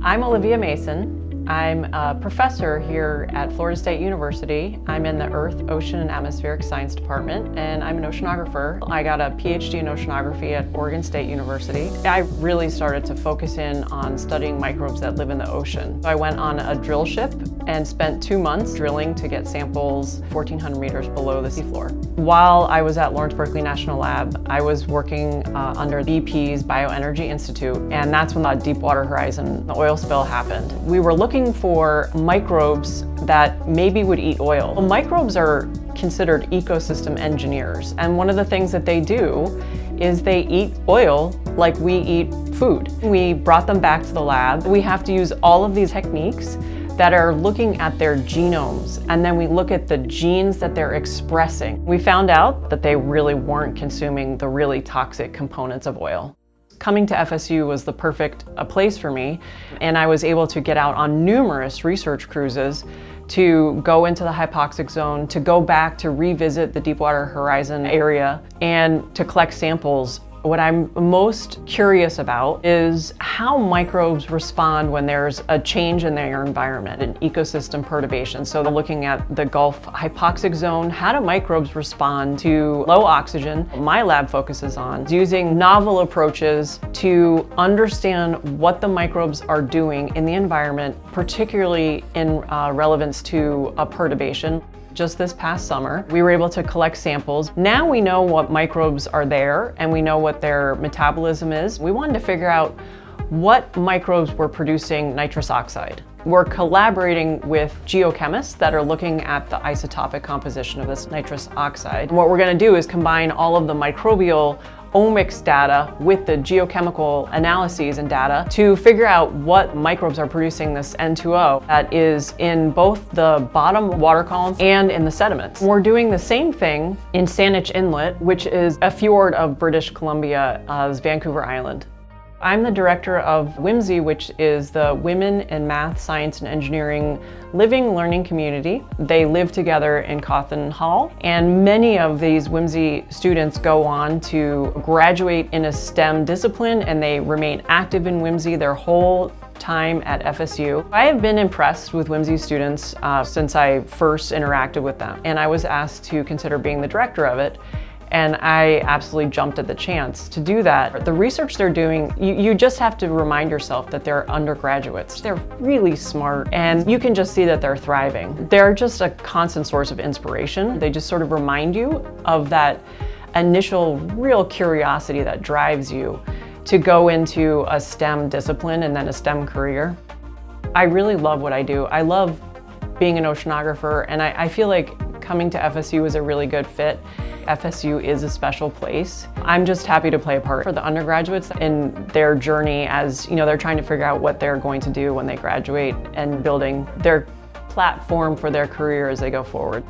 I'm Olivia Mason. I'm a professor here at Florida State University. I'm in the Earth, Ocean, and Atmospheric Science Department, and I'm an oceanographer. I got a PhD in oceanography at Oregon State University. I really started to focus in on studying microbes that live in the ocean. So I went on a drill ship and spent 2 months drilling to get samples 1,400 meters below the seafloor. While I was at Lawrence Berkeley National Lab, I was working under BP's Bioenergy Institute, and that's when the Deepwater Horizon, the oil spill happened. We were looking for microbes that maybe would eat oil. Well, microbes are considered ecosystem engineers, and one of the things that they do is they eat oil like we eat food. We brought them back to the lab. We have to use all of these techniques that are looking at their genomes, and then we look at the genes that they're expressing. We found out that they really weren't consuming the really toxic components of oil. Coming to FSU was the perfect place for me, and I was able to get out on numerous research cruises to go into the hypoxic zone, to go back to revisit the Deepwater Horizon area, and to collect samples. What I'm most curious about is how microbes respond when there's a change in their environment, an ecosystem perturbation. So looking at the Gulf hypoxic zone, how do microbes respond to low oxygen? My lab focuses on using novel approaches to understand what the microbes are doing in the environment, particularly in relevance to a perturbation. Just this past summer, we were able to collect samples. Now we know what microbes are there and we know what their metabolism is. We wanted to figure out what microbes were producing nitrous oxide. We're collaborating with geochemists that are looking at the isotopic composition of this nitrous oxide. And what we're going to do is combine all of the microbial omics data with the geochemical analyses and data to figure out what microbes are producing this N2O that is in both the bottom water column and in the sediments. We're doing the same thing in Saanich Inlet, which is a fjord of British Columbia's Vancouver Island. I'm the director of WMSE, which is the Women in Math, Science, and Engineering Living Learning Community. They live together in Cawthon Hall, and many of these WMSE students go on to graduate in a STEM discipline, and they remain active in WMSE their whole time at FSU. I have been impressed with WMSE students since I first interacted with them, and I was asked to consider being the director of it. And I absolutely jumped at the chance to do that. The research they're doing, you just have to remind yourself that they're undergraduates. They're really smart, and you can just see that they're thriving. They're just a constant source of inspiration. They just sort of remind you of that initial real curiosity that drives you to go into a STEM discipline and then a STEM career. I really love what I do. I love being an oceanographer, and I feel like coming to FSU is a really good fit. FSU is a special place. I'm just happy to play a part for the undergraduates in their journey as they're trying to figure out what they're going to do when they graduate and building their platform for their career as they go forward.